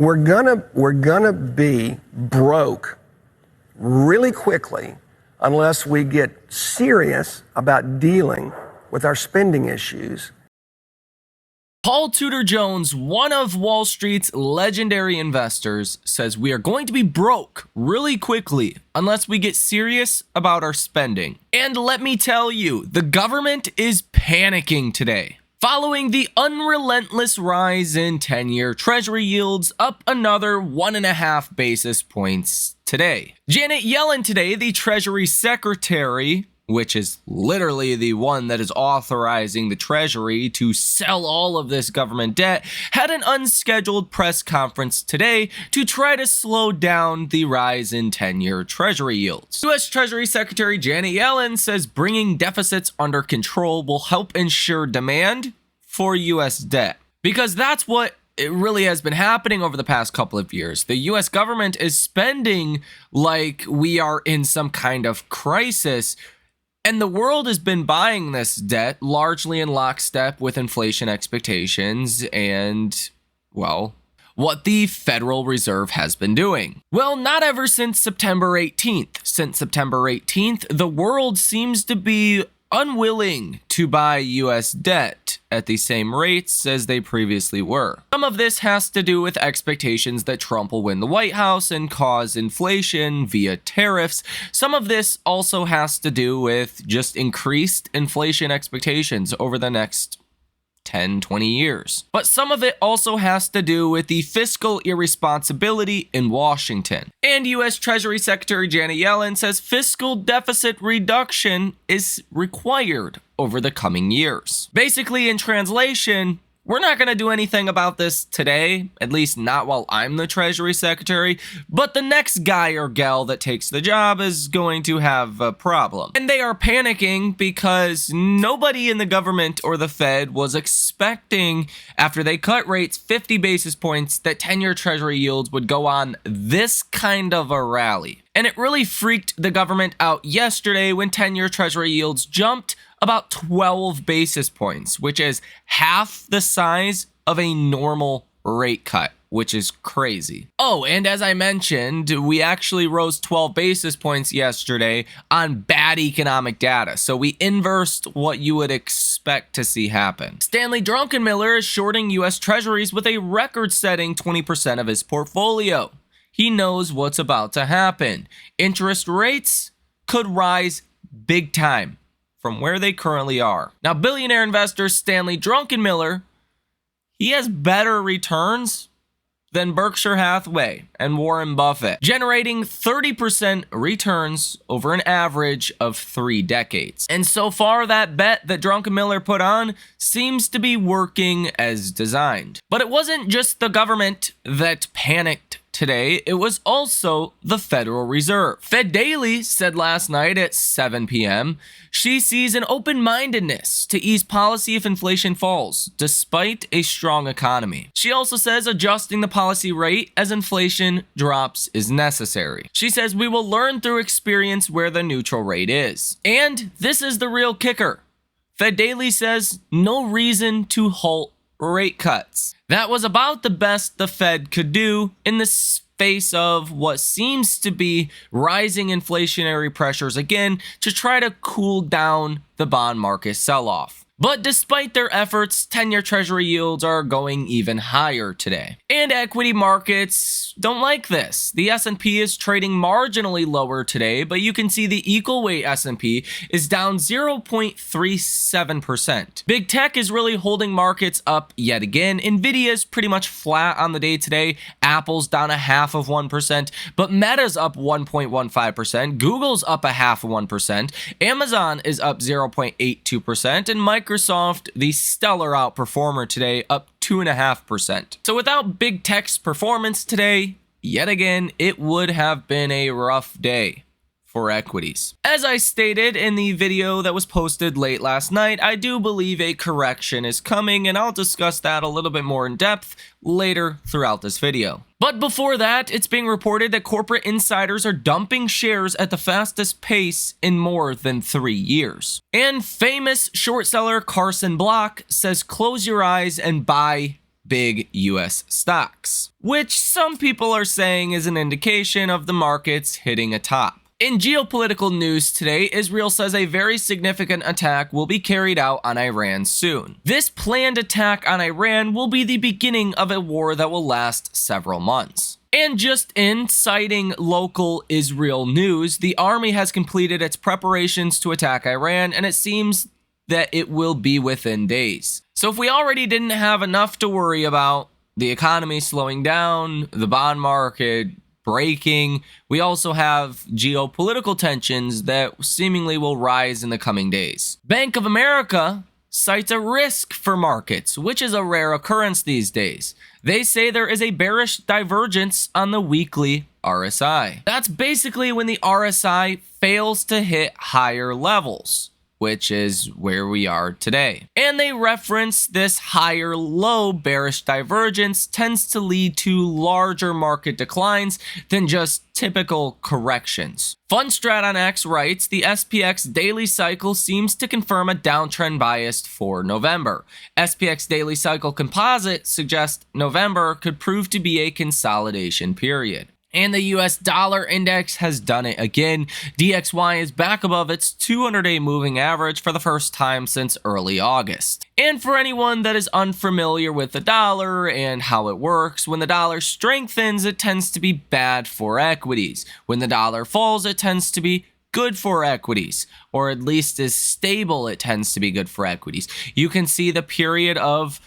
we're gonna be broke really quickly unless we get serious about dealing with our spending issues. Paul Tudor Jones, one of Wall Street's legendary investors, says we are going to be broke really quickly unless we get serious about our spending. And let me tell you, the government is panicking today, following the unrelentless rise in 10-year Treasury yields up another 1.5 basis points today. Janet Yellen today, the Treasury Secretary, which is literally the one that is authorizing the Treasury to sell all of this government debt, had an unscheduled press conference today to try to slow down the rise in 10-year Treasury yields. U.S. Treasury Secretary Janet Yellen says bringing deficits under control will help ensure demand for U.S. debt, because that's what it really has been happening over the past couple of years. The U.S. government is spending like we are in some kind of crisis, and the world has been buying this debt largely in lockstep with inflation expectations and, well, what the Federal Reserve has been doing. Well, not ever since September 18th. Since September 18th, the world seems to be unwilling to buy U.S. debt at the same rates as they previously were. Some of this has to do with expectations that Trump will win the White House and cause inflation via tariffs. Some of this also has to do with just increased inflation expectations over the next 10, 20 years. But some of it also has to do with the fiscal irresponsibility in Washington. And U.S. Treasury Secretary Janet Yellen says fiscal deficit reduction is required over the coming years. Basically, in translation, we're not going to do anything about this today, at least not while I'm the Treasury Secretary, but the next guy or gal that takes the job is going to have a problem. And they are panicking because nobody in the government or the Fed was expecting, after they cut rates 50 basis points, that 10-year Treasury yields would go on this kind of a rally. And it really freaked the government out yesterday when 10-year Treasury yields jumped about 12 basis points, which is half the size of a normal rate cut, which is crazy. Oh, and as I mentioned, we actually rose 12 basis points yesterday on bad economic data. So we inversed what you would expect to see happen. Stanley Druckenmiller is shorting U.S. Treasuries with a record-setting 20% of his portfolio. He knows what's about to happen. Interest rates could rise big time from where they currently are. Now, billionaire investor Stanley Druckenmiller, he has better returns than Berkshire Hathaway and Warren Buffett, generating 30% returns over an average of 3 decades. And so far, that bet that Druckenmiller put on seems to be working as designed. But it wasn't just the government that panicked today, it was also the Federal Reserve. Fed Daily said last night at 7 p.m. she sees an open-mindedness to ease policy if inflation falls, despite a strong economy. She also says adjusting the policy rate as inflation drops is necessary. She says we will learn through experience where the neutral rate is. And this is the real kicker. Fed Daily says no reason to halt rate cuts. That was about the best the Fed could do in the face of what seems to be rising inflationary pressures again to try to cool down the bond market sell-off. But despite their efforts, 10-year Treasury yields are going even higher today. And equity markets don't like this. The S&P is trading marginally lower today, but you can see the equal weight S&P is down 0.37%. Big tech is really holding markets up yet again. Nvidia is pretty much flat on the day today. Apple's down 0.5%, but Meta's up 1.15%. Google's up 0.5%. Amazon is up 0.82%, and Microsoft, the stellar outperformer today, up 2.5%. So without big tech's performance today, yet again, it would have been a rough day for equities. As I stated in the video that was posted late last night, I do believe a correction is coming, and I'll discuss that a little bit more in depth later throughout this video. But before that, it's being reported that corporate insiders are dumping shares at the fastest pace in more than 3 years. And famous short seller Carson Block says close your eyes and buy big US stocks, which some people are saying is an indication of the markets hitting a top. In geopolitical news today, Israel says a very significant attack will be carried out on Iran soon. This planned attack on Iran will be the beginning of a war that will last several months. And just in citing local Israel news, the army has completed its preparations to attack Iran, and it seems that it will be within days. So if we already didn't have enough to worry about, the economy slowing down, the bond market breaking, we also have geopolitical tensions that seemingly will rise in the coming days. Bank of America cites a risk for markets, which is a rare occurrence these days. They say there is a bearish divergence on the weekly RSI. That's basically when the RSI fails to hit higher levels, which is where we are today. And they reference this higher low bearish divergence tends to lead to larger market declines than just typical corrections. Funstrat on X writes, the SPX daily cycle seems to confirm a downtrend bias for November. SPX daily cycle composite suggests November could prove to be a consolidation period. And the US dollar index has done it again. DXY is back above its 200-day moving average for the first time since early August. And for anyone that is unfamiliar with the dollar and how it works, when the dollar strengthens, it tends to be bad for equities. When the dollar falls, it tends to be good for equities, or at least is stable, it tends to be good for equities. You can see the period of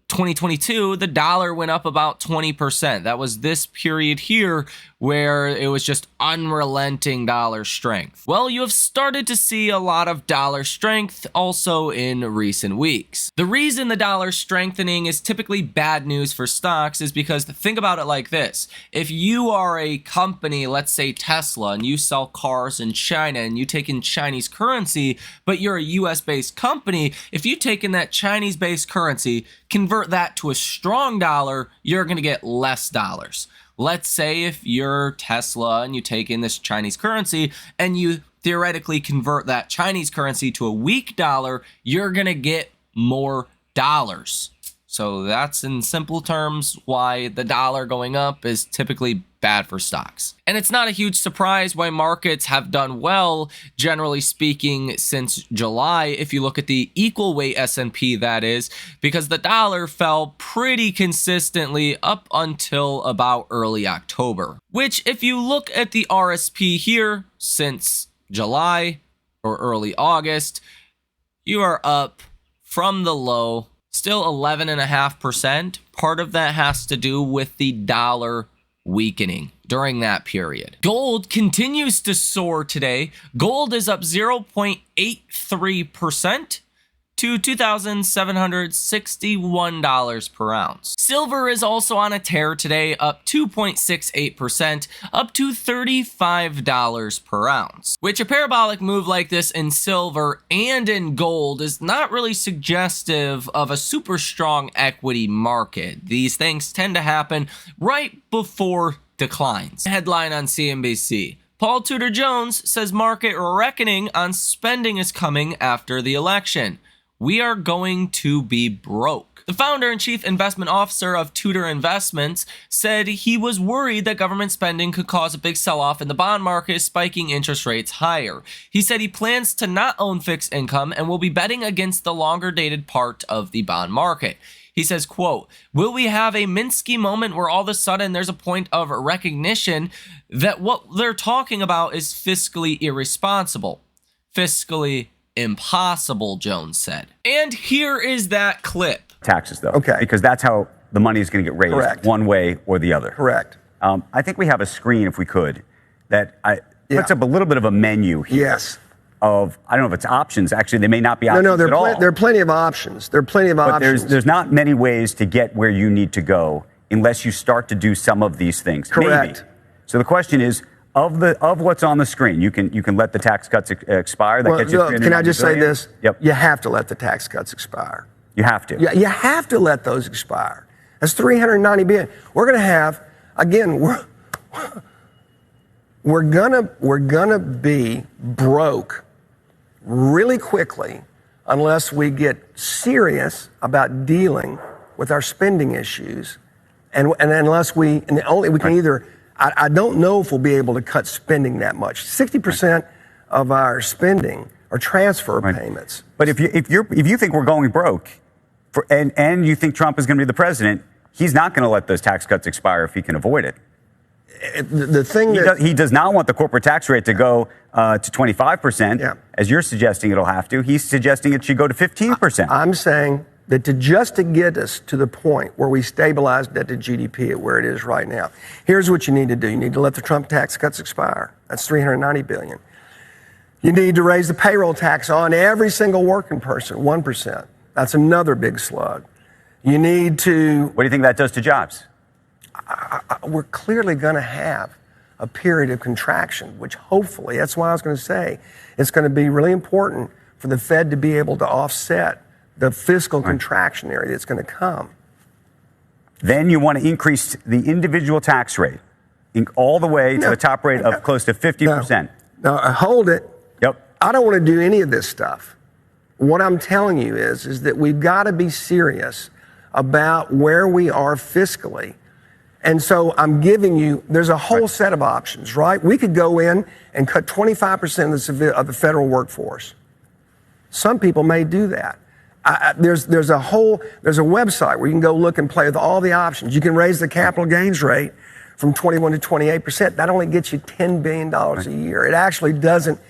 2022, the dollar went up about 20%. That was this period here where it was just unrelenting dollar strength. Well, you have started to see a lot of dollar strength also in recent weeks. The reason the dollar strengthening is typically bad news for stocks is because think about it like this. If you are a company, let's say Tesla, and you sell cars in China and you take in Chinese currency, but you're a US based company, if you take in that Chinese based currency, convert that to a strong dollar, you're going to get less dollars. Let's say if you're Tesla and you take in this Chinese currency and you theoretically convert that Chinese currency to a weak dollar, you're going to get more dollars. So that's in simple terms why the dollar going up is typically bad for stocks. And it's not a huge surprise why markets have done well, generally speaking, since July, if you look at the equal weight S&P, that is, because the dollar fell pretty consistently up until about early October. Which, if you look at the RSP here since July or early August, you are up from the low, still 11.5%. Part of that has to do with the dollar weakening during that period. Gold continues to soar today. Gold is up 0.83% to $2,761 per ounce. Silver is also on a tear today, up 2.68%, up to $35 per ounce, which a parabolic move like this in silver and in gold is not really suggestive of a super strong equity market. These things tend to happen right before declines. Headline on CNBC. Paul Tudor Jones says market reckoning on spending is coming after the election. We are going to be broke. The founder and chief investment officer of Tudor Investments said he was worried that government spending could cause a big sell-off in the bond market, spiking interest rates higher. He said he plans to not own fixed income and will be betting against the longer-dated part of the bond market. He says, quote, will we have a Minsky moment where all of a sudden there's a point of recognition that what they're talking about is fiscally irresponsible? Fiscally impossible, Jones said. And here is that clip. Taxes, though. Okay. Because that's how the money is going to get raised. Correct. One way or the other. Correct. I think we have a screen, if we could, that puts up a little bit of a menu here. Yes. Of, I don't know if it's options. Actually, they may not be options at all. There are plenty of options. There are plenty of options. But there's not many ways to get where you need to go unless you start to do some of these things. Correct. Maybe. So the question is, of what's on the screen, you can let the tax cuts expire. That gets you. Can I just say this? Yep. You have to let the tax cuts expire. You have to. Yeah, you have to let those expire. That's $390 billion. We're going to have, again, we're gonna be broke really quickly unless we get serious about dealing with our spending issues, and unless we can either, I don't know if we'll be able to cut spending that much. 60% of our spending are transfer payments. But if you think we're going broke, and you think Trump is going to be the president, he's not going to let those tax cuts expire if he can avoid it. The thing He does not want the corporate tax rate to go to 25%, as you're suggesting it'll have to. He's suggesting it should go to 15%. I'm saying that to get us to the point where we stabilize debt to GDP at where it is right now, here's what you need to do. You need to let the Trump tax cuts expire. That's $390 billion. You need to raise the payroll tax on every single working person, 1%. That's another big slug. You need to... What do you think that does to jobs? We're clearly going to have a period of contraction, which hopefully, that's why I was going to say, it's going to be really important for the Fed to be able to offset the fiscal contraction area that's going to come. Then you want to increase the individual tax rate all the way to the top rate of close to 50%. No, hold it. Yep. I don't want to do any of this stuff. What I'm telling you is that we've got to be serious about where we are fiscally. And so I'm giving you, there's a whole set of options, right? We could go in and cut 25% of the federal workforce. Some people may do that. There's a website where you can go look and play with all the options. You can raise the capital gains rate from 21 to 28%. That only gets you $10 billion a year. It actually doesn't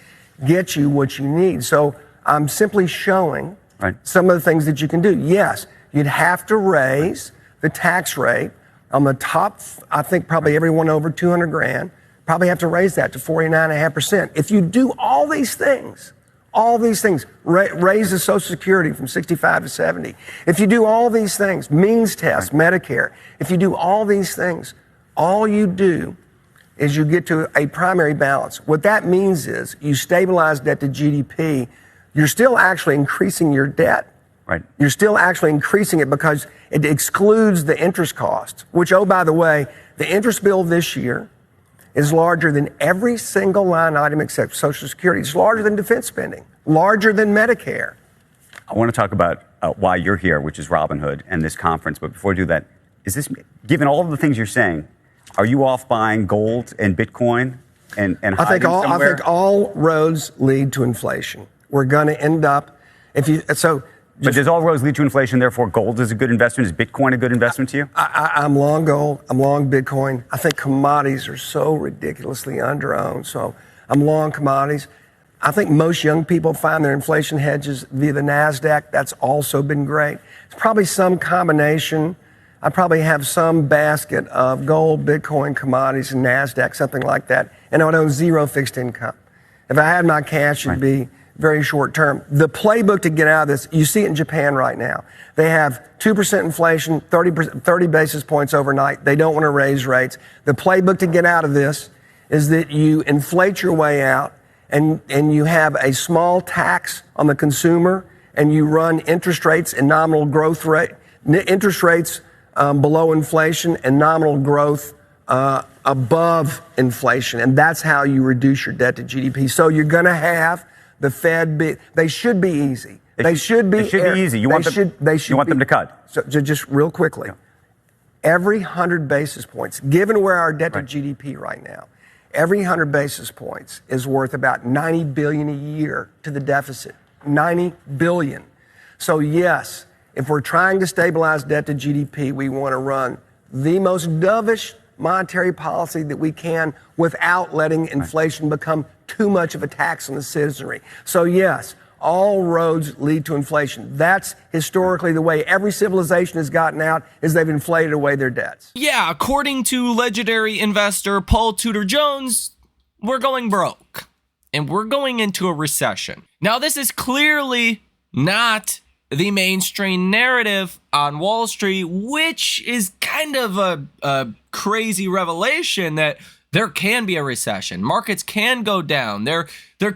get you what you need. So I'm simply showing some of the things that you can do. Yes, you'd have to raise the tax rate on the top, I think probably everyone over 200 grand, probably have to raise that to 49.5%. If you do all these things, raise the Social Security from 65 to 70. If you do all these things, means test, Medicare, if you do all these things, all you do is you get to a primary balance. What that means is you stabilize debt to GDP. You're still actually increasing your debt. Right. You're still actually increasing it because it excludes the interest cost, which, oh, by the way, the interest bill this year is larger than every single line item except Social Security. It's larger than defense spending, larger than Medicare. I want to talk about why you're here, which is Robinhood and this conference. But before I do that, is this, given all of the things you're saying, are you off buying gold and Bitcoin and I think all roads lead to inflation. We're going to end up, but does all roads lead to inflation, therefore gold is a good investment? Is Bitcoin a good investment to you? I'm long gold. I'm long Bitcoin. I think commodities are so ridiculously underowned. So I'm long commodities. I think most young people find their inflation hedges via the NASDAQ. That's also been great. It's probably some combination. I probably have some basket of gold, Bitcoin, commodities, and NASDAQ, something like that. And I would own zero fixed income. If I had my cash, it'd be very short term. The playbook to get out of this, you see it in Japan right now. They have 2% inflation, 30 basis points overnight. They don't want to raise rates. The playbook to get out of this is that you inflate your way out and you have a small tax on the consumer and you run interest rates and nominal growth rate, interest rates below inflation and nominal growth above inflation. And that's how you reduce your debt to GDP. So you're going to have the Fed they should be easy. They should be easy. You want them to cut. So just real quickly, every 100 basis points, given where our debt to GDP right now, every 100 basis points is worth about $90 billion a year to the deficit. $90 billion. So yes, if we're trying to stabilize debt to GDP, we want to run the most dovish monetary policy that we can without letting inflation become too much of a tax on the citizenry. So yes, all roads lead to inflation. That's historically the way every civilization has gotten out, is they've inflated away their debts. Yeah, according to legendary investor Paul Tudor Jones, we're going broke and we're going into a recession. Now, this is clearly not the mainstream narrative on Wall Street, which is kind of a crazy revelation that there can be a recession. Markets can go down. There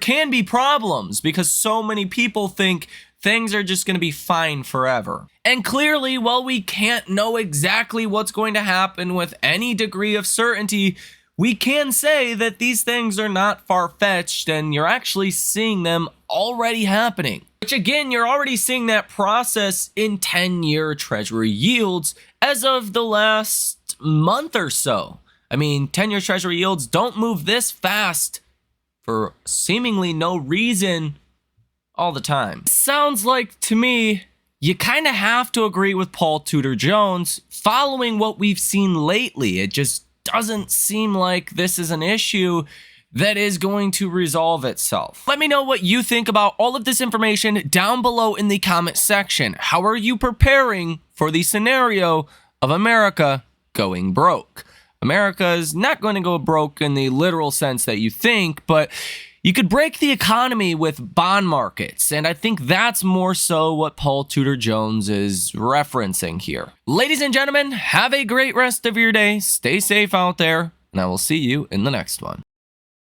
can be problems because so many people think things are just going to be fine forever. And clearly, while we can't know exactly what's going to happen with any degree of certainty, we can say that these things are not far-fetched and you're actually seeing them already happening. Which again, you're already seeing that process in 10-year Treasury yields as of the last month or so. I mean, 10-year Treasury yields don't move this fast for seemingly no reason all the time. It sounds like, to me, you kind of have to agree with Paul Tudor Jones following what we've seen lately. It just doesn't seem like this is an issue that is going to resolve itself. Let me know what you think about all of this information down below in the comment section. How are you preparing for the scenario of America going broke? America is not going to go broke in the literal sense that you think, but you could break the economy with bond markets, and I think that's more so what Paul Tudor Jones is referencing here. Ladies and gentlemen, have a great rest of your day. Stay safe out there, and I will see you in the next one.